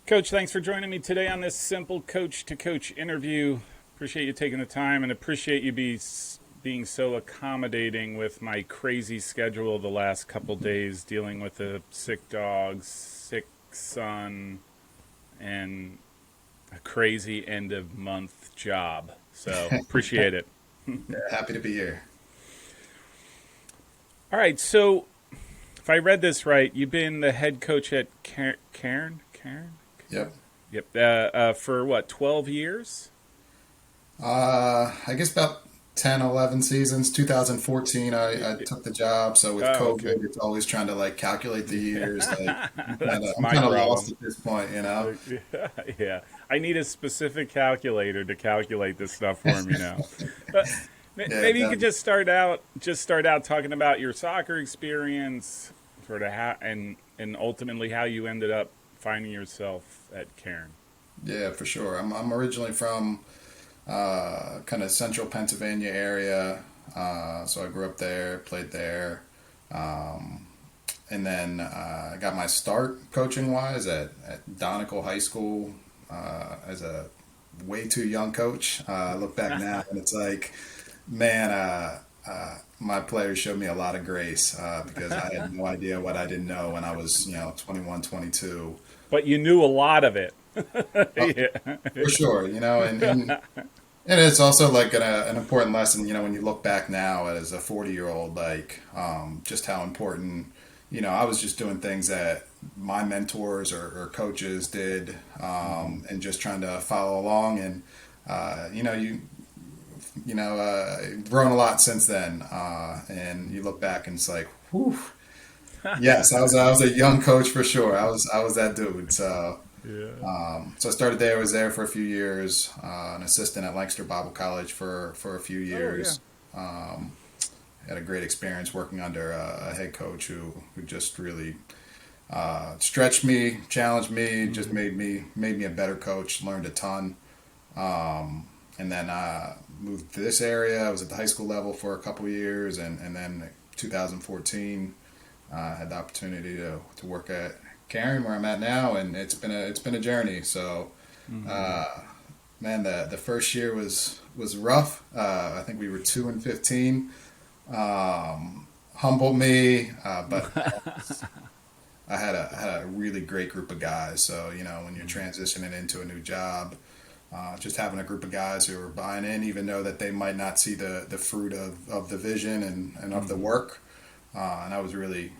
Coach, thanks for joining me today on this Simple Coach to Coach interview. Appreciate you taking the time and appreciate you being so accommodating with my crazy schedule the last couple days, dealing with a sick dog, sick son, and a crazy end of month job. So appreciate it. Yeah, happy to be here. All right, so if I read this right, you've been the head coach at Cairn? Cairn? Yep. Yep. For what, 12 years? I guess about 10, 11 seasons. 2014, I took the job. So with Oh, okay. COVID, it's always trying to like calculate the years. Like That's I'm my kind of lost problem. at this point, you know? Yeah. I need a specific calculator to calculate this stuff for me now. But Yeah, maybe you could just start out talking about your soccer experience, sort of how and ultimately how you ended up finding yourself at Cairn. yeah, for sure. I'm originally from kind of central Pennsylvania area. So I grew up there, played there. Um, and then I got my start coaching wise at Donegal High School as a way too young coach. I look back now and it's like, man, my players showed me a lot of grace because I had no idea what I didn't know when I was, 21, 22. But you knew a lot of it. Uh, Yeah. for sure, and it's also like an important lesson, when you look back now as a 40-year-old, like just how important, I was just doing things that my mentors or coaches did, and just trying to follow along. And grown a lot since then, and you look back and it's like, whew, yes, I was a young coach for sure. I was that dude. Yeah. So I started there. I was there for a few years, an assistant at Lancaster Bible College for a few Oh, yeah. years. Um, Had a great experience working under a head coach who just really stretched me, challenged me, just Hmm. made me a better coach. Learned a ton, and then moved to this area. I was at the high school level for a couple years, and then 2014 had the opportunity to work at Cairn, where I'm at now, and it's been a journey. So, Hmm. uh, man, the first year was rough. I think we were 2-15. Humbled me, but I had a really great group of guys. So when you're transitioning into a new job, just having a group of guys who are buying in, even though that they might not see the fruit of the vision and of the Hmm. work. And I was really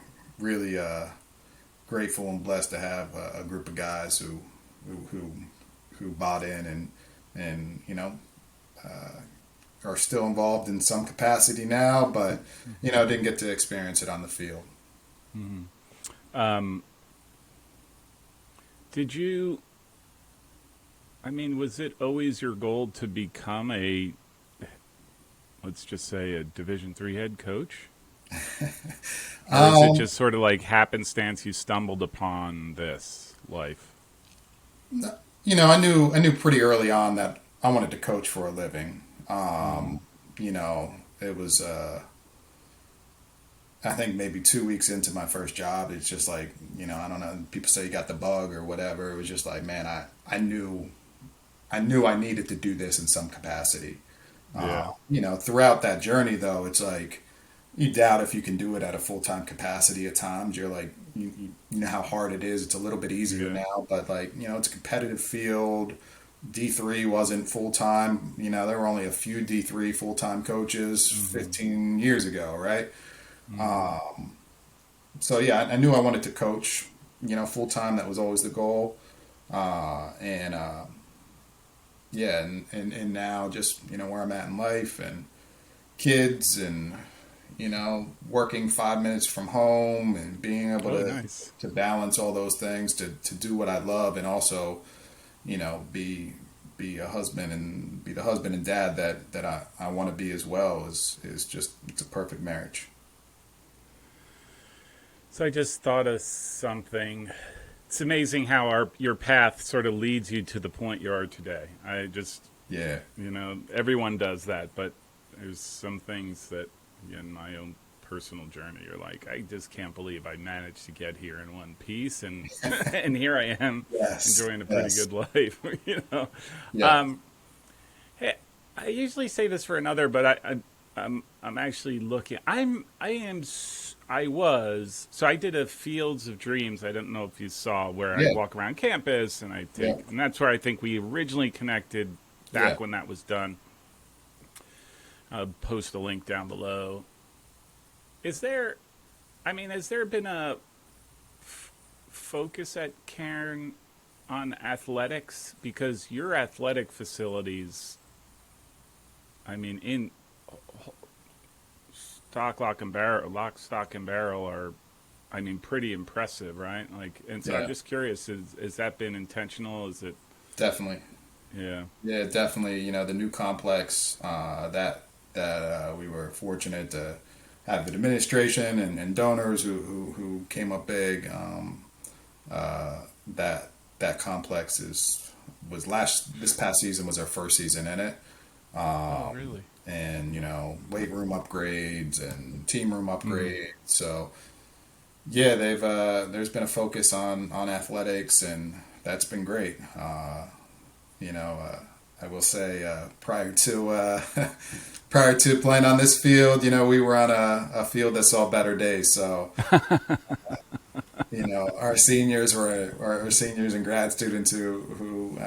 grateful and blessed to have a group of guys who who, who bought in and are still involved in some capacity now, but didn't get to experience it on the field. Hmm. Um, did you? I mean, was it always your goal to become let's just say, a Division III head coach, or is it Um, just sort of like happenstance you stumbled upon this life? I knew pretty early on that I wanted to coach for a living. Hmm. It was I think maybe 2 weeks into my first job, it's just like, I don't know. People say you got the bug or whatever. It was just like, man, I knew I needed to do this in some capacity. Yeah. Throughout that journey, though, it's like you doubt if you can do it at a full time capacity at times. You're like, you know how hard it is. It's a little bit easier Yeah. now, but like, it's a competitive field. D3 wasn't full time. There were only a few D3 full time coaches Hmm. 15 years ago, right? Hmm. So yeah, I knew I wanted to coach, full time. That was always the goal. And yeah, and now just where I'm at in life and kids and working 5 minutes from home and being able Oh, to nice. balance all those things to do what I love and also be a husband and be the husband and dad that I want to be as well is just it's a perfect marriage. So I just thought of something. It's amazing how your path sort of leads you to the point you are today. I just, Yeah. everyone does that, but there's some things that, again, my own personal journey. You're like, I just can't believe I managed to get here in one piece, and and here I am Yes. enjoying a pretty Yes. good life. You know, Yeah. hey, I usually say this for another, but I'm actually looking. I was. So I did a Fields of Dreams. I don't know if you saw, where I Yeah. walk around campus and I Yeah. take, and that's where I think we originally connected Yeah. back when that was done. I'll post a link down below. Is there, I mean, has there been a focus at Cairn on athletics? Because your athletic facilities, I mean, in lock, stock, and barrel are, I mean, pretty impressive, right? Like, and so I'm Yeah. just curious: is that been intentional? Is it? Definitely. Yeah. Yeah, definitely. You know, the new complex that we were fortunate to have the administration and donors who came up big. That complex was this past season was our first season in it. Oh, really? And you know, weight room upgrades and team room upgrades. So yeah, they've there's been a focus on athletics, and that's been great. You know, I will say prior to prior to playing on this field, you know, we were on a field that saw better days. So you know, our seniors were our seniors and grad students who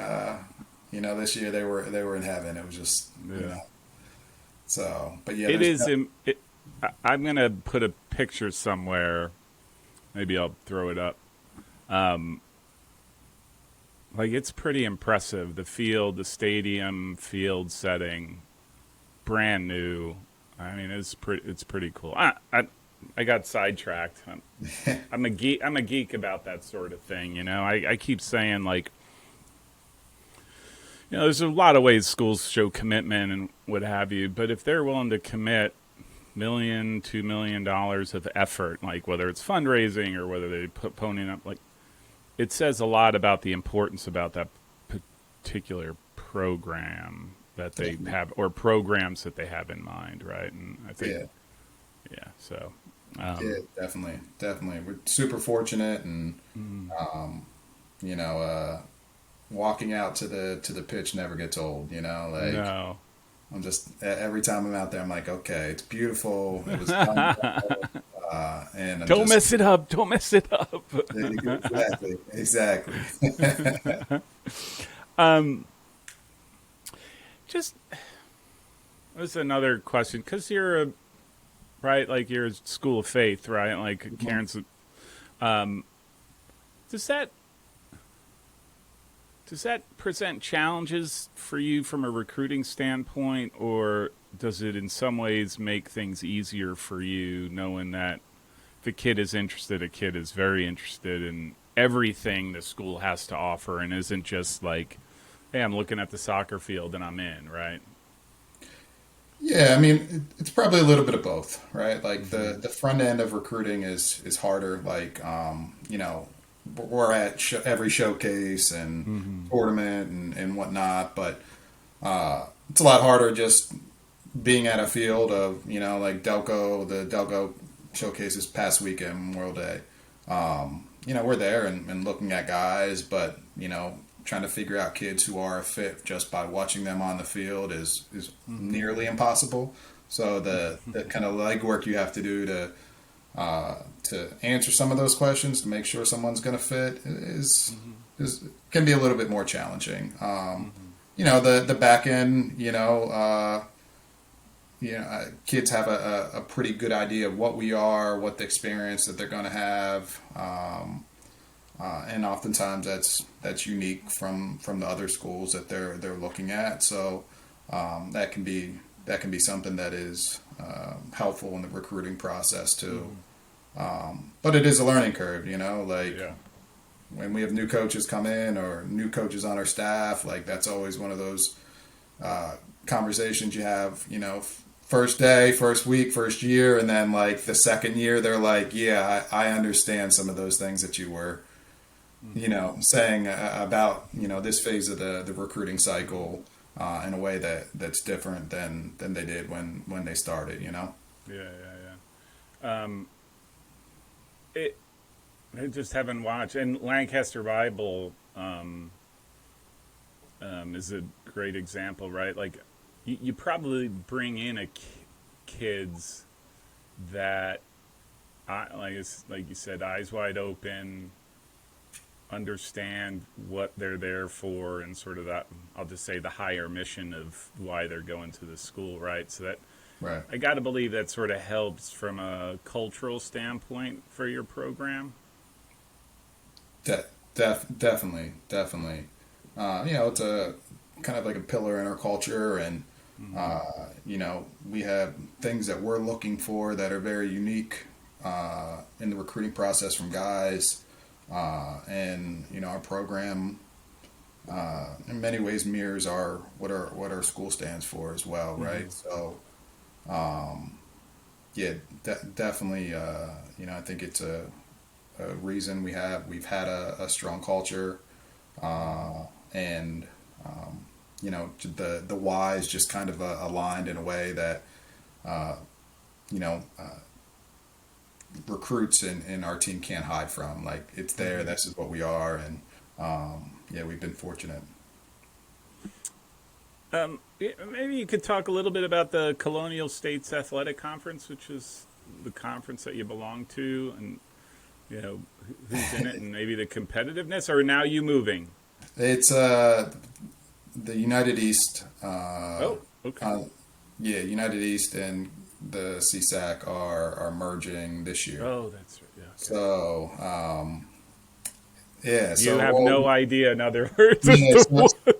you know, this year they were in heaven. It was just you Yeah. know. So, but yeah, It there's is. I'm gonna put a picture somewhere. Maybe I'll throw it up. Like, it's pretty impressive. The field, the stadium field setting, brand new. I mean, it's pretty cool. I got sidetracked. I'm a geek. I'm a geek about that sort of thing. You know, I keep saying, like, you know, there's a lot of ways schools show commitment and what have you, but if they're willing to commit $1-2 million of effort, like whether it's fundraising or whether they put ponying up, like, it says a lot about the importance about that particular program that they have, or programs that they have in mind, right? And I think, yeah. yeah. So, Yeah, definitely, definitely. We're super fortunate, and you know, walking out to the pitch never gets old. You know, like no, I'm just every time I'm out there, I'm like, okay, it's beautiful. It was fun, and I'm don't just mess it up. Don't mess it up. exactly, exactly. Just, this is another question, because you're a, right, like, you're a school of faith, right? Like, Karen's, does that present challenges for you from a recruiting standpoint, or does it in some ways make things easier for you, knowing that if a kid is interested, a kid is very interested in everything the school has to offer, and isn't just like, hey, I'm looking at the soccer field and I'm in, right? Yeah, I mean, it's probably a little bit of both, right? Like the front end of recruiting is harder. Like, you know, we're at every showcase and tournament and whatnot, but it's a lot harder just being at a field of, you know, like the Delco showcase this past weekend, Memorial Day. You know, we're there and looking at guys, but, you know, trying to figure out kids who are a fit just by watching them on the field is nearly impossible. So the kind of legwork you have to do to answer some of those questions to make sure someone's going to fit is can be a little bit more challenging. You know, the back end, kids have a pretty good idea of what we are, what the experience that they're going to have. And oftentimes that's unique from the other schools that they're looking at. So that can be something that is helpful in the recruiting process too. But it is a learning curve, you know. Like when we have new coaches come in or new coaches on our staff, like that's always one of those conversations you have. You know, first day, first week, first year, and then like the second year, they're like, "Yeah, I understand some of those things that you were." You know, saying about, you know, this phase of the recruiting cycle in a way that's different than they did when they started, you know? Yeah. It, I just haven't watched. And Lancaster Bible is a great example, right? Like, you probably bring in kids that, like you said, eyes wide open, understand what they're there for, and sort of that, I'll just say, the higher mission of why they're going to the school, right? So that, Right. I got to believe that sort of helps from a cultural standpoint for your program. Definitely, definitely. It's a kind of like a pillar in our culture, and we have things that we're looking for that are very unique in the recruiting process from guys, and our program in many ways mirrors what our school stands for as well, right? So, yeah, definitely. I think it's a reason we've had a strong culture, and the whys just kind of aligned in a way that you know recruits in our team can't hide from. Like, it's there. This is what we are, and we've been fortunate. Maybe you could talk a little bit about the Colonial States Athletic Conference, which is the conference that you belong to, and who's in it, and maybe the competitiveness. Or now you moving? It's the United East. Okay. United East and the CSAC are merging this year. Oh, that's right. Yeah. Okay. So, You have no idea, in other words. Yeah,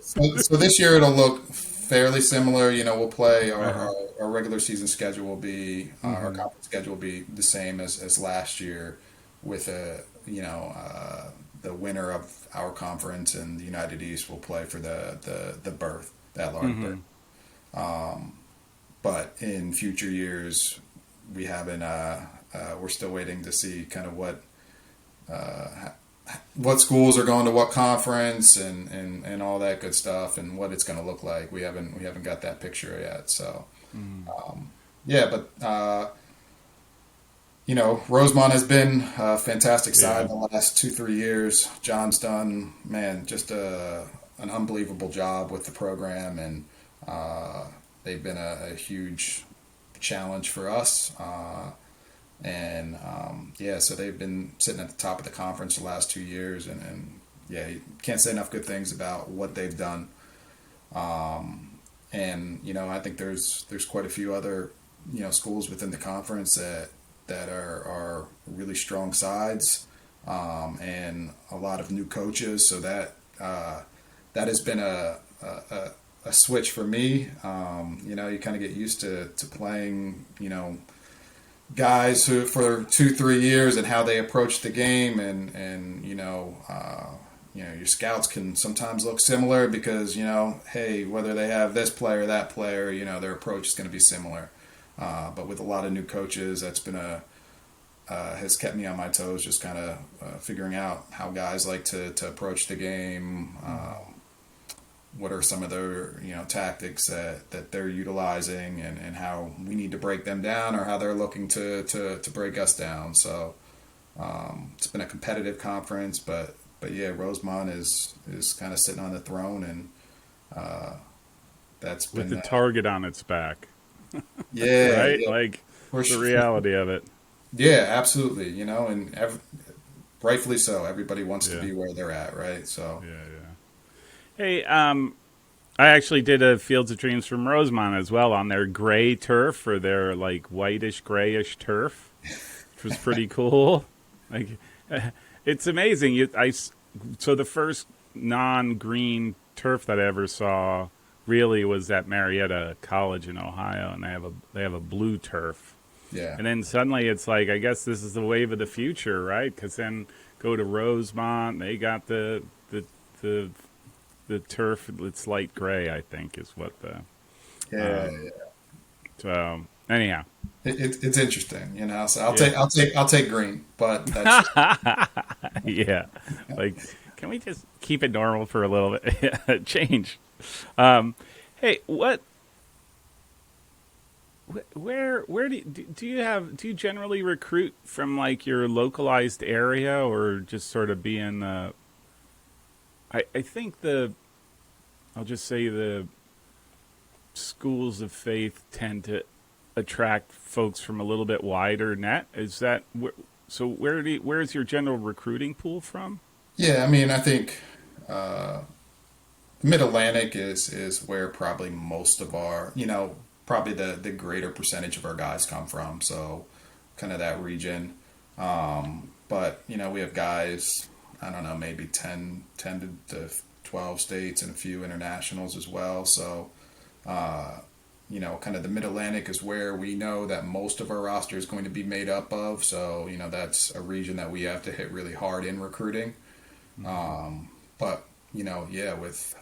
so this year it'll look fairly similar. We'll play our regular season schedule will be our conference schedule will be the same as last year, with the winner of our conference and the United East will play for the berth, that large berth. But in future years, we haven't. We're still waiting to see kind of what schools are going to what conference and all that good stuff, and what it's going to look like. We haven't got that picture yet. So, Rosemont has been a fantastic side the last 2-3 years. John's done, just an unbelievable job with the program, and they've been a huge challenge for us. So they've been sitting at the top of the conference the last 2 years, and you can't say enough good things about what they've done. I think there's quite a few other schools within the conference that are really strong sides, and a lot of new coaches. So that has been a switch for me. You kind of get used to playing guys who for 2-3 years and how they approach the game, and your scouts can sometimes look similar because hey, whether they have this player or that player, their approach is going to be similar. But with a lot of new coaches, that's been has kept me on my toes, just kind of figuring out how guys like to approach the game. What are some of their tactics that they're utilizing, and how we need to break them down, or how they're looking to break us down. So it's been a competitive conference, but Rosemont is kind of sitting on the throne, and that's been with the target on its back. Yeah, right. Yeah. Like the reality of it. Yeah, absolutely. And rightfully so. Everybody wants to be where they're at, right? So yeah. Hey, I actually did a Fields of Dreams from Rosemont as well on their gray turf, or their like whitish grayish turf, which was pretty cool. Like, it's amazing. So the first non-green turf that I ever saw really was at Marietta College in Ohio, and they have a blue turf. yeah, And then suddenly it's like, I guess this is the wave of the future, right? Because then go to Rosemont, they got the turf. It's light gray, I think, is what the. yeah. So anyhow, It's interesting, So I'll take green, but that's yeah. Like, can we just keep it normal for a little bit? Change. Hey, what? Where do you generally recruit from like your localized area or just sort of being I think I'll just say the schools of faith tend to attract folks from a little bit wider net. Is that so? Where's your general recruiting pool from? Yeah, I mean, I think Mid Atlantic is where probably most of our, probably the greater percentage of our guys come from. So kind of that region. But we have guys, I don't know, maybe 10 to 12 states and a few internationals as well. So kind of the Mid Atlantic is where we know that most of our roster is going to be made up of. So that's a region that we have to hit really hard in recruiting. But yeah, with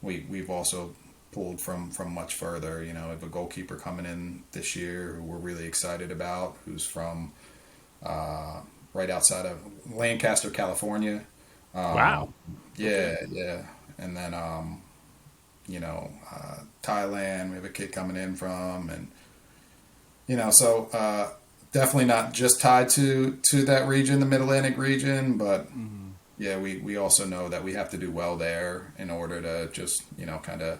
we've also pulled from much further. We have a goalkeeper coming in this year who we're really excited about, who's from right outside of Lancaster, California. Wow. Yeah, yeah, and then Thailand. We have a kid coming in from, and so definitely not just tied to that region, the Mid Atlantic region, but yeah, we also know that we have to do well there in order to just kind of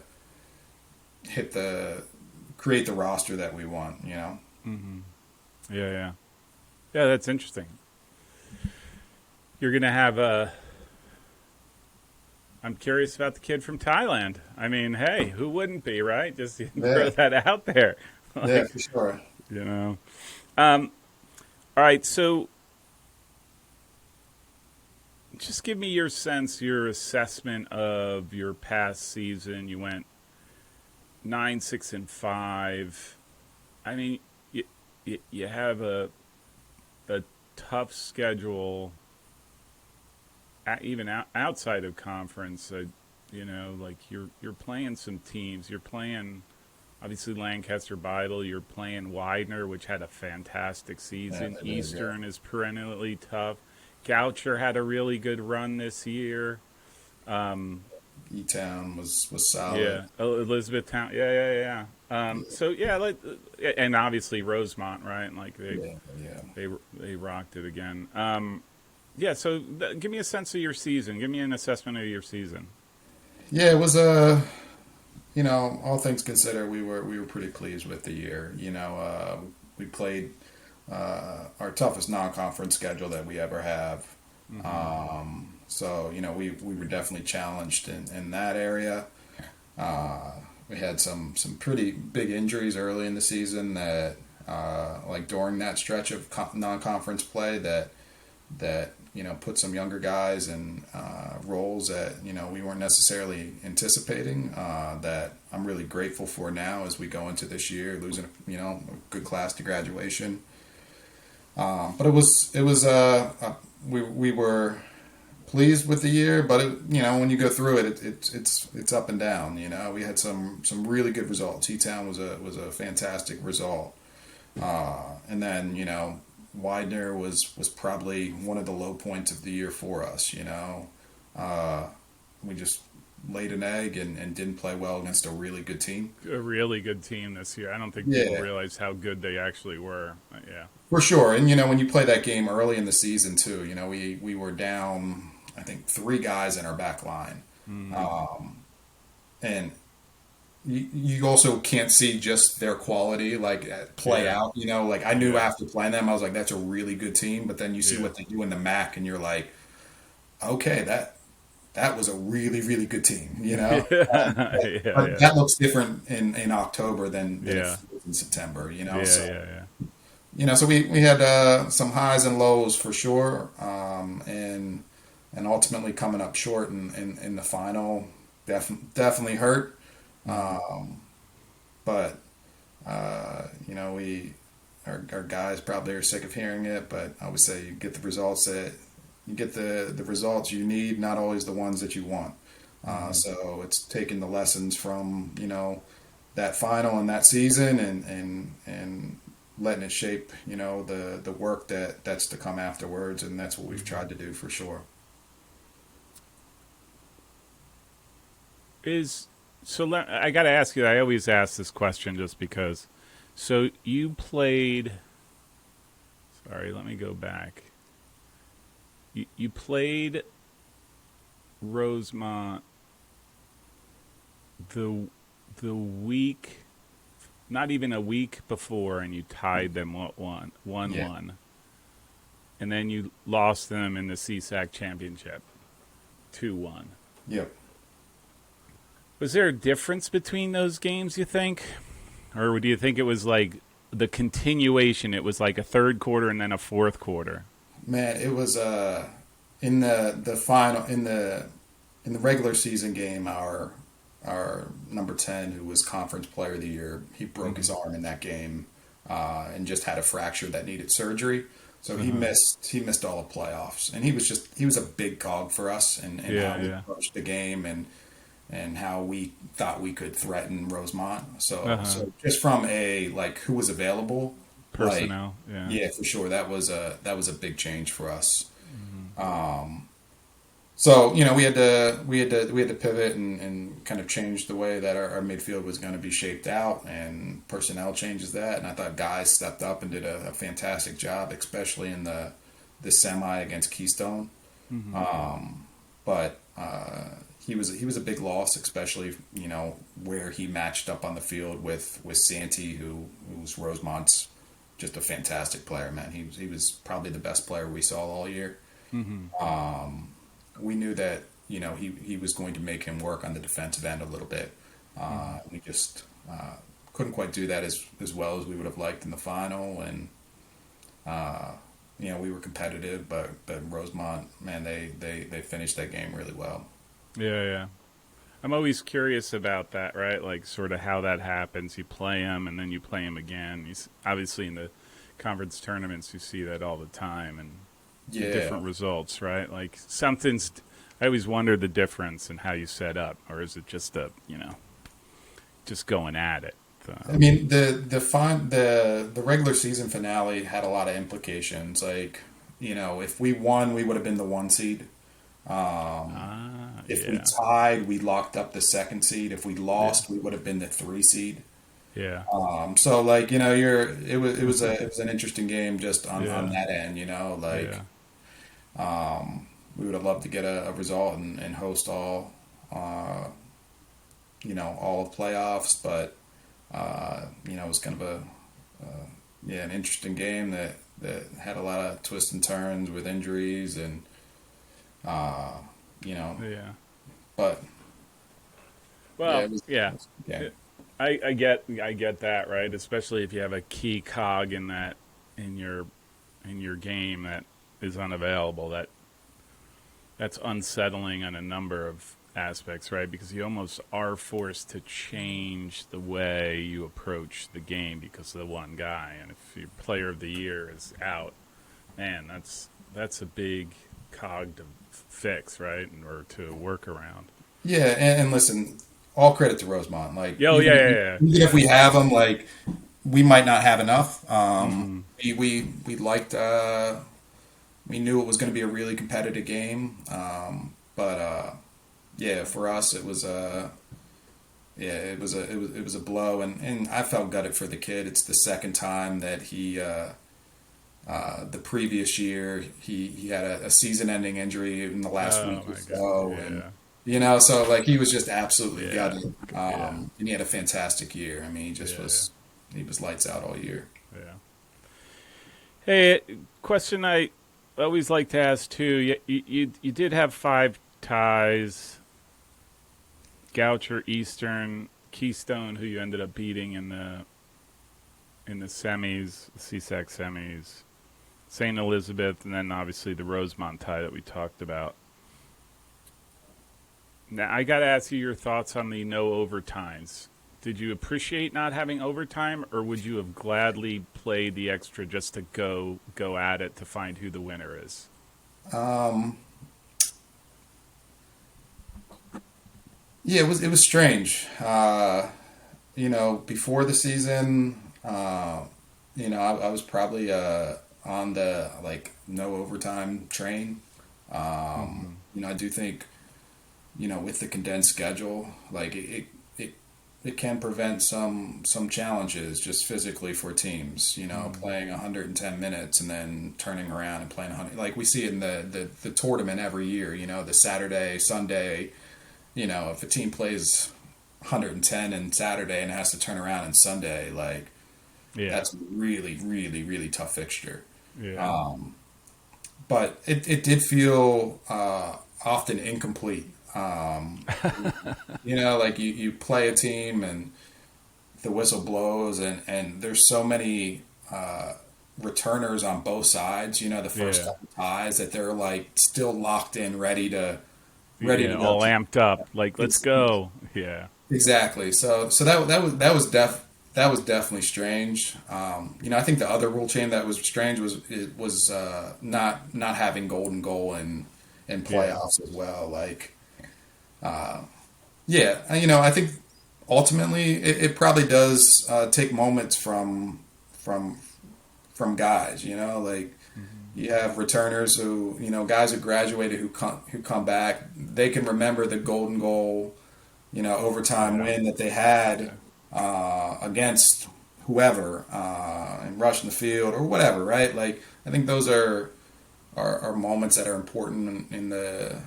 create the roster that we want. Yeah. Yeah, that's interesting. You're gonna have a. I'm curious about the kid from Thailand. I mean, hey, who wouldn't be, right? Just throw that out there. Yeah, for sure. You know. All right, so just give me your sense, your assessment of your past season. You went 9-6-5. I mean, you have a tough schedule, even outside of conference. Like you're playing some teams. You're playing obviously Lancaster Bible. You're playing Widener, which had a fantastic season. Yeah, Eastern is perennially tough. Goucher had a really good run this year. E-Town was solid. Yeah, Elizabethtown. Yeah. So yeah, and obviously Rosemont, right? Like they rocked it again. Yeah. So give me a sense of your season. Give me an assessment of your season. Yeah, it was all things considered, we were pretty pleased with the year. We played our toughest non-conference schedule that we ever have. So we were definitely challenged in that area. We had some pretty big injuries early in the season that like during that stretch of non-conference play that put some younger guys in roles that we weren't necessarily anticipating. That I'm really grateful for now as we go into this year, losing a good class to graduation. But it was we were pleased with the year, but when you go through it, it's up and down. We had some really good results. E-Town was a fantastic result, and then Widener was probably one of the low points of the year for us. We just laid an egg and didn't play well against a really good team. A really good team this year. I don't think people realize how good they actually were. Yeah. For sure. And, when you play that game early in the season, too, we were down, I think, 3 guys in our back line. And you also can't see just their quality, like, play out. Like, I knew after playing them, I was like, that's a really good team. But then you see what they do in the MAC, and you're like, okay, that was a really, really good team, That looks different in October than it feels in September, So we had some highs and lows for sure, and ultimately coming up short in the final definitely hurt. But our guys probably are sick of hearing it, but I would say you get the results you need, not always the ones that you want. So it's taking the lessons from that final and that season and letting it shape the work that's to come afterwards, and that's what we've tried to do for sure. I got to ask you. I always ask this question just because So you played. Sorry, let me go back. You played Rosemont the the week, not even a week before, and you tied them one Yeah. one, and then you lost them in the CSAC championship 2-1. Yep. Was there a difference between those games, you think? Or do you think it was like the continuation? It was like a third quarter and then a fourth quarter. Man, it was in the final in the regular season game, our number 10, who was conference player of the year, he broke his arm in that game, and just had a fracture that needed surgery. So he missed all the playoffs, and he was a big cog for us, and Yeah, how we yeah. approached the game, and how we thought we could threaten Rosemont. So Uh-huh. so just from a like who was available, like, Personnel, yeah. yeah, for sure, that was a big change for us. Hmm. So we had to pivot and kind of change the way that our midfield was going to be shaped out, and personnel changes that. And I thought guys stepped up and did a fantastic job, especially in the semi against Keystone. Hmm. But he was a big loss, especially where he matched up on the field with Santee, who's Rosemont's just a fantastic player, man. He was probably the best player we saw all year. Hmm. We knew that he was going to make him work on the defensive end a little bit. Hmm. We just couldn't quite do that as well as we would have liked in the final, and we were competitive, but Rosemont, man, they finished that game really well. Yeah, yeah. I'm always curious about that, right? Like, sort of how that happens. You play him, and then you play him again. Obviously, in the conference tournaments, you see that all the time, and Yeah, different results, right? Like, something's. I always wonder the difference in how you set up, or is it just just going at it? I mean the regular season finale had a lot of implications. Like, if we won, we would have been the 1 seed. If we Yeah, tied, we locked up the 2nd seed. If we yeah, lost, we would have been the 3 seed. yeah, So like it was an interesting game just on yeah, that end. yeah. Like, we would have loved to get a result and host all of playoffs, but it was kind of an interesting game that had a lot of twists and turns with injuries and uh, you know, Yeah. but yeah, Well, it was, yeah. it was a good game. I get that, right? Especially if you have a key cog in that in your game that is unavailable. That's unsettling on a number of aspects, right? Because you almost are forced to change the way you approach the game because of the one guy. And if your player of the year is out, man, that's a big cog to fix, right? Or to work around. Yeah, and listen, all credit to Rosemont. Like, Yeah, oh, yeah, even yeah, yeah. even if we have them, like, we might not have enough. Mm-hmm. We liked. We knew it was going to be a really competitive game. But yeah, for us, it was yeah, it was a blow, and I felt gutted for the kid. It's the second time that the previous year he had a season-ending injury in the last Oh week or my god. so, and Yeah. so like he was just absolutely Yeah. gutted. Yeah. And he had a fantastic year. I mean, Yeah. he was lights out all year. Yeah. Hey, question I always like to ask too. You did have 5 ties. Goucher, Eastern, Keystone, who you ended up beating in the semis, the CSAC semis, St. Elizabeth, and then obviously the Rosemont tie that we talked about. Now I got to ask you your thoughts on the no overtimes. Did you appreciate not having overtime, or would you have gladly played the extra just to go at it to find who the winner is? Um, yeah, it was strange. Before the season, I was probably on the like no overtime train. Mm-hmm. I do think with the condensed schedule, like it it can prevent some challenges just physically for teams. Playing 110 minutes and then turning around and playing 100. Like we see in the tournament every year. The Saturday, Sunday. If a team plays 110 and Saturday and has to turn around on Sunday, like that's a really, really, really tough fixture. Yeah. But it did feel often incomplete. Like you play a team and the whistle blows and there's so many returners on both sides, the first couple ties that they're like still locked in, ready to go. All amped up, like let's go. Yeah. Exactly. So that was definitely strange. I think the other rule change that was strange was not having golden goal in playoffs as well. Like, I think ultimately it probably does take moments from guys. Like you have returners who guys who graduated who come back. They can remember the golden goal, overtime win that they had against whoever and rushing the field or whatever, right? Like I think those are moments that are important in the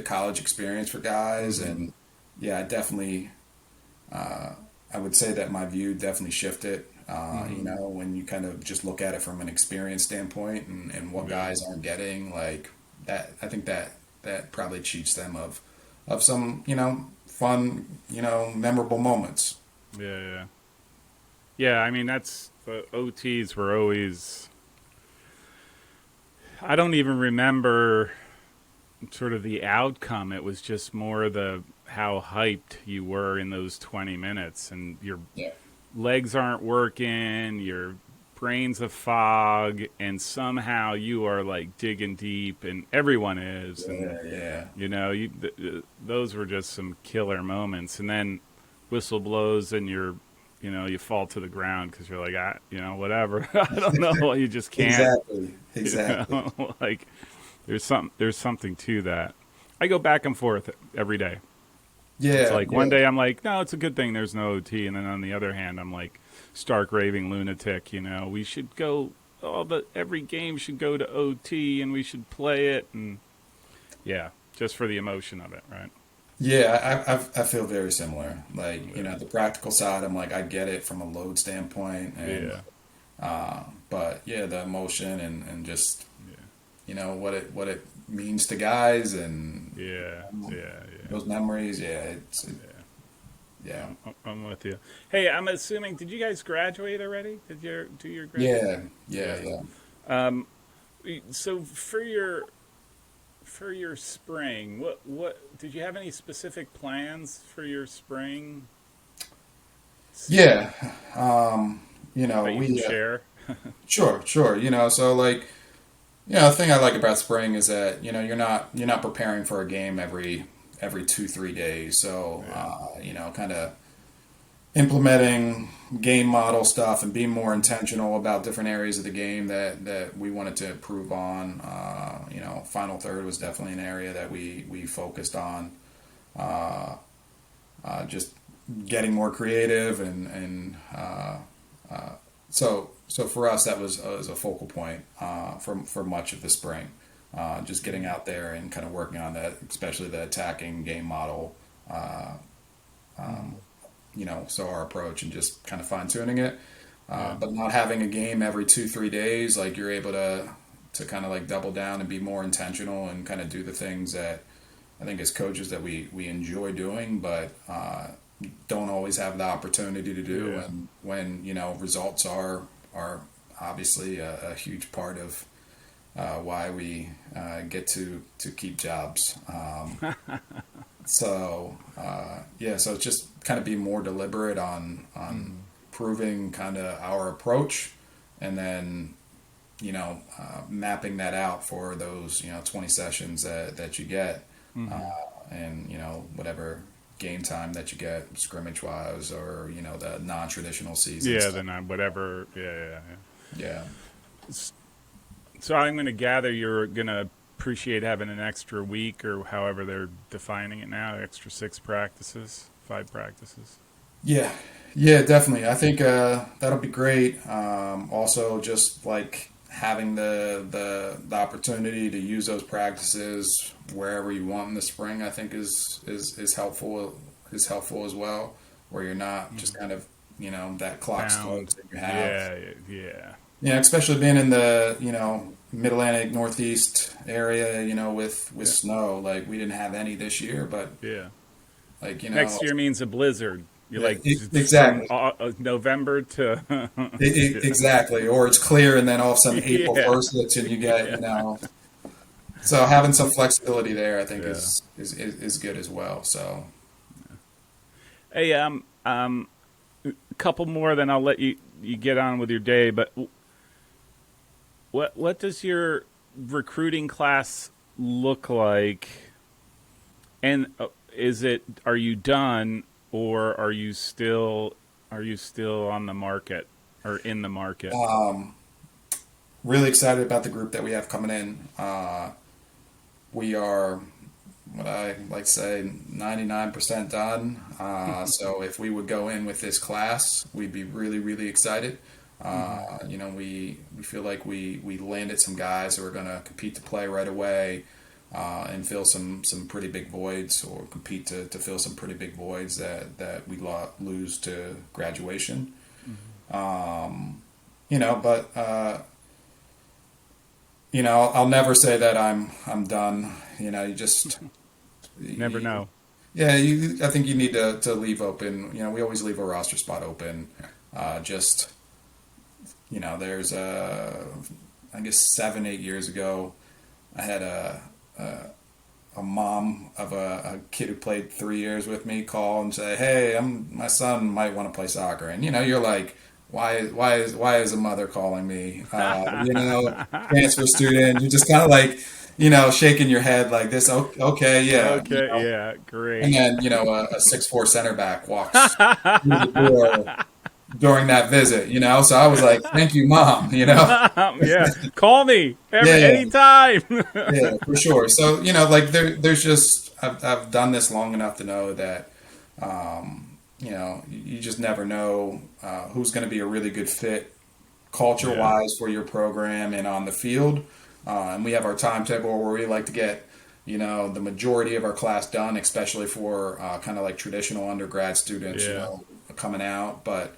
college experience for guys, and definitely I would say that my view definitely shifted. When you kind of just look at it from an experience standpoint and what guys aren't getting, like that, I think that probably cheats them of some fun, memorable moments. Yeah. I mean, that's the OTs were always. I don't even remember sort of the outcome. It was just more how hyped you were in those 20 minutes, and your legs aren't working, your brain's a fog, and somehow you are like digging deep, and everyone is. Those were just some killer moments. And then whistle blows, and you fall to the ground because you're like, whatever. I don't know. You just can't. Exactly. Like there's something to that. I go back and forth every day. It's like one day I'm like, no, it's a good thing there's no OT, and then on the other hand, I'm like stark raving lunatic. We should go. Every game should go to OT, and we should play it, and just for the emotion of it, right? Yeah, I feel very similar. Like the practical side, I'm like I get it from a load standpoint, and but the emotion and just what it means to guys and those memories. I'm with you. Hey, I'm assuming, did you guys graduate already? Did you do your graduation? Yeah. So for your spring, what did you have any specific plans for your spring? Yeah. That you can share. Sure. So like, the thing I like about spring is that you're not preparing for a game every 2-3 days. So kind of implementing game model stuff and being more intentional about different areas of the game that we wanted to improve on. Final third was definitely an area that we focused on. Just getting more creative and so for us that was a focal point for much of the spring. Just getting out there and kind of working on that, especially the attacking game model. So our approach and just kind of fine tuning it, but not having a game every 2-3 days. Like you're able to kind of like double down and be more intentional and kind of do the things that I think as coaches that we enjoy doing, but don't always have the opportunity to do. Yeah. And when results are obviously a huge part of why we get to keep jobs. So it's just kind of be more deliberate on proving kind of our approach, and then mapping that out for those 20 sessions that you get, and whatever game time that you get scrimmage wise, or the non-traditional season. Whatever. Yeah. So I'm going to gather you're going to appreciate having an extra week, or however they're defining it now, extra 6 practices. 5 practices. Yeah, yeah, definitely. I think that'll be great. Also, just like having the opportunity to use those practices wherever you want in the spring, I think is helpful as well. Where you're not just kind of that clock Bound. starts that you have. Yeah, yeah, Yeah, especially being in the Mid Atlantic Northeast area, with yeah, snow. Like we didn't have any this year, but yeah. like Next year means a blizzard. You're yeah, like from exactly. November to Exactly, or it's clear, and then all of a sudden April yeah, 1st hits, and you get, yeah, So having some flexibility there, I think, yeah. is good as well. So, Hey, a couple more, then I'll let you get on with your day. But what does your recruiting class look like? And are you done, or are you still on the market or in the market? really excited about the group that we have coming in. We are, what I like to say, 99% done. So if we would go in with this class, we'd be really, really excited. We feel like we landed some guys who are going to compete to play right away, and fill some pretty big voids, or compete to fill some pretty big voids that we lose to graduation. But I'll never say that I'm done. You just Never you, know. yeah. I think you need to leave open. We always leave a roster spot open. Just there's I guess 7-8 years ago, I had a mom of a kid who played 3 years with me call and say, "Hey, my son might want to play soccer," and you're like, why is a mother calling me? Transfer student. You're just kind of like, shaking your head like this. Okay, yeah. Okay, yeah, And great. then a 6'4" center back walks through the door during that visit. So I was like, "Thank you, mom." Yeah, call me Yeah, anytime. yeah, for sure. So like there's just I've done this long enough to know that you just never know who's going to be a really good fit culture Yeah, wise for your program and on the field. And we have our timetable where we like to get the majority of our class done, especially for kind of like traditional undergrad students, yeah, coming out. But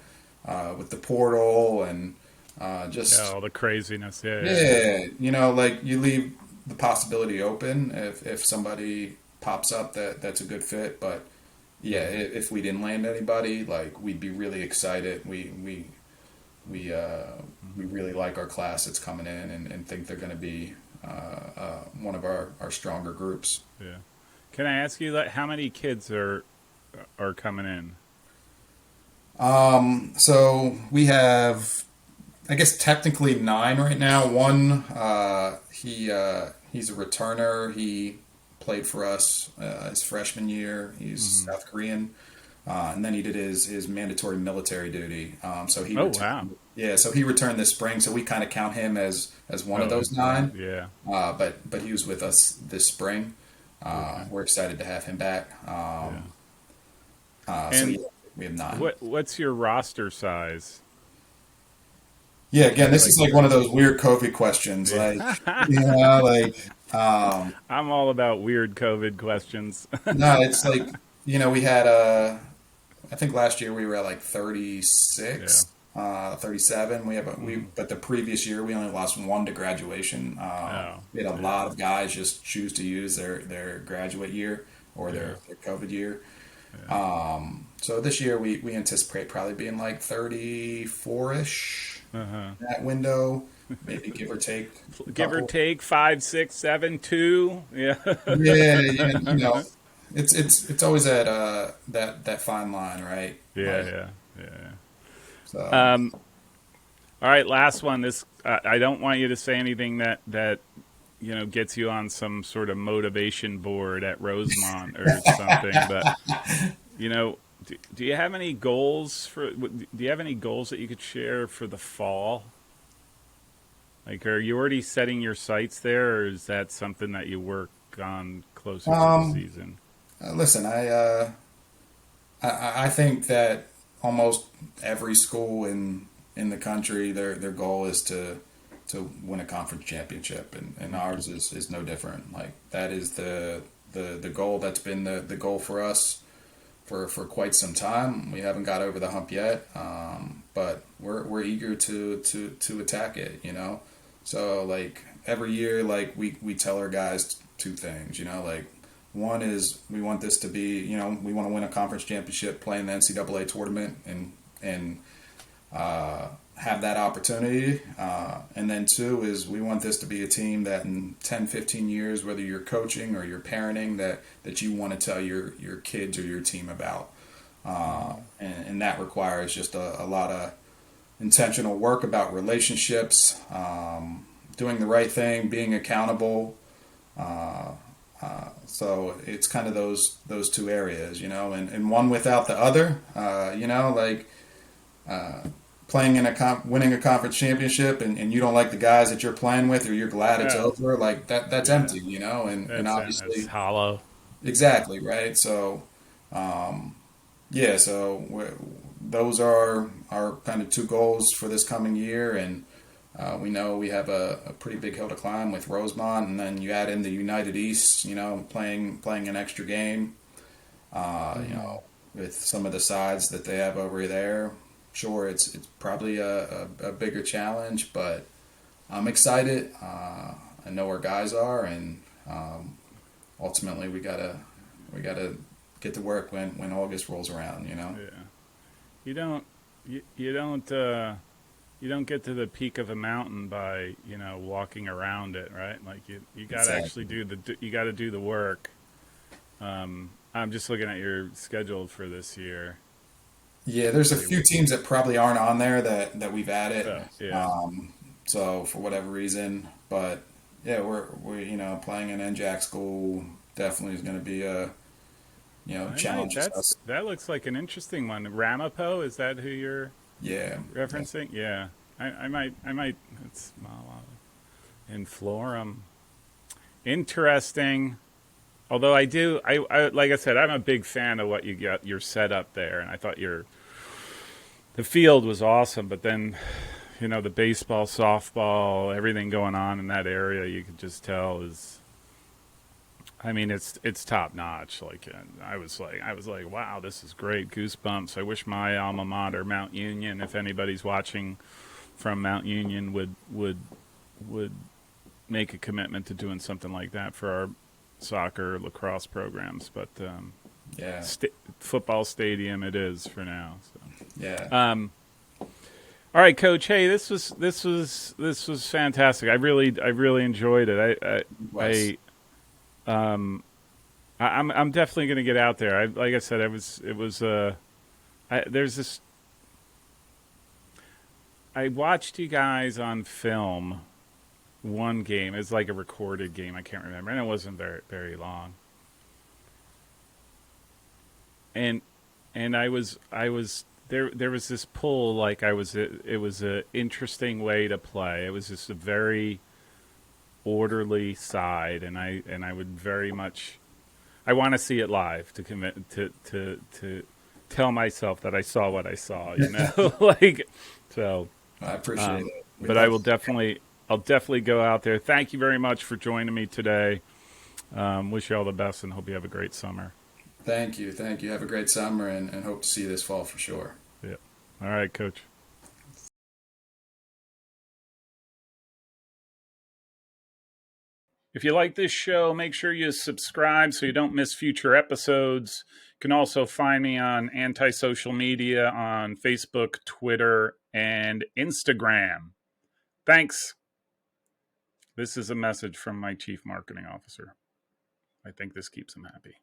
with the portal and yeah. just All the craziness. Yeah, yeah, yeah. yeah, like you leave the possibility open if somebody pops up that's a good fit. But yeah, if we didn't land anybody, like we'd be really excited. We really like our class that's coming in, and think they're going to be one of our stronger groups. Yeah. Can I ask you that? How many kids are coming in? So we have, I guess, technically 9 right now. One, he's a returner. He played for us his freshman year. He's Hmm. South Korean. And then he did his mandatory military duty. So he Oh wow. returned. Yeah, so he returned this spring. So we kind of count him as one of Oh, those it's one. 9. Yeah. But he was with us this spring. Okay. We're excited to have him back. Yeah. So And yeah, we have 9. what's your roster size? Yeah, again, this Like is like one of those weird COVID questions. Like, I'm all about weird COVID questions. no, it's like, we had I think last year we were at like Yeah. 36, 37. Hmm. But the previous year we only lost one to graduation. Oh. We had a Yeah. lot of guys just choose to use their graduate year or Yeah. their COVID year. Yeah. So this year we anticipate probably being like 34-ish Uh-huh. in that window, maybe give or take a Give or couple. take 5, 6, 7, 2. Yeah. Yeah, yeah, it's always that fine line, right? Yeah. Like Yeah. Yeah. so. All right, last one. This I don't want you to say anything that gets you on some sort of motivation board at Rosemont or something. But you know, do you have any goals that you could share for the fall? Like, are you already setting your sights there, or is that something that you work on closer to the Um, season? Listen, I think that almost every school in the country, their goal is to win a conference championship, and ours is no different. Like that is the goal. That's been the goal for us for quite some time. We haven't got over the hump yet, but we're eager to attack it. So like every year, like we tell our guys two things. Like one is we want this to be, we want to win a conference championship, play in the NCAA tournament, and have that opportunity. And then two is we want this to be a team that in 10, 15 years, whether you're coaching or you're parenting, that you want to tell your kids or your team about. And that requires just a lot of intentional work about relationships, doing the right thing, being accountable. So it's kind of those two areas, and one without the other, like playing in winning a conference championship, and you don't like the guys that you're playing with, or you're glad it's Yeah, over, like that's yeah. empty, and That's obviously hollow. exactly right. So yeah, so those are our kind of two goals for this coming year, and we know we have a pretty big hill to climb with Rosemont, and then you add in the United East, playing an extra game, with some of the sides that they have over there. Sure, it's probably a bigger challenge, but I'm excited. I know where guys are, and ultimately we gotta get to work when August rolls around. Yeah. You don't you don't you don't get to the peak of a mountain by walking around it, right? Like you got to actually Exactly. you got to do the work. I'm just looking at your schedule for this year. Yeah, there's a See, few teams that probably aren't on there that we've added. yeah, Um, so for whatever reason, but yeah, we're playing an NJAC school definitely is going to be a I might. challenges us. That looks like an interesting one. Ramapo, is that who you're Yeah, yeah, referencing? Yeah, I might. It's in Florham. Interesting. Although I like I said, I'm a big fan of what you got your setup there, and I thought the field was awesome. But then, the baseball, softball, everything going on in that area, you could just tell is. I mean, it's top notch. Like I was like, wow, this is great, goosebumps. I wish my alma mater, Mount Union, if anybody's watching from Mount Union, would make a commitment to doing something like that for our soccer, lacrosse programs. But yeah, football stadium it is for now. yeah. So. All right, Coach. Hey, this was fantastic. I really enjoyed it. Wes. I'm definitely going to get out there. Like I said, it was there's this. I watched you guys on film one game. It's like a recorded game. I can't remember, and it wasn't very long. And I was there was this pull, like it was a interesting way to play. It was just a very orderly side, and I would very much I want to see it live to commit to tell myself that I saw what I saw, like so. I appreciate it. We'd But I love will to. definitely go out there. Thank you very much for joining me today. Wish you all the best and hope you have a great summer. Thank you, thank you. Have a great summer, and hope to see you this fall for sure. Yeah. All right, Coach. If you like this show, make sure you subscribe so you don't miss future episodes. You can also find me on anti-social media on Facebook, Twitter, and Instagram. Thanks. This is a message from my chief marketing officer. I think this keeps him happy.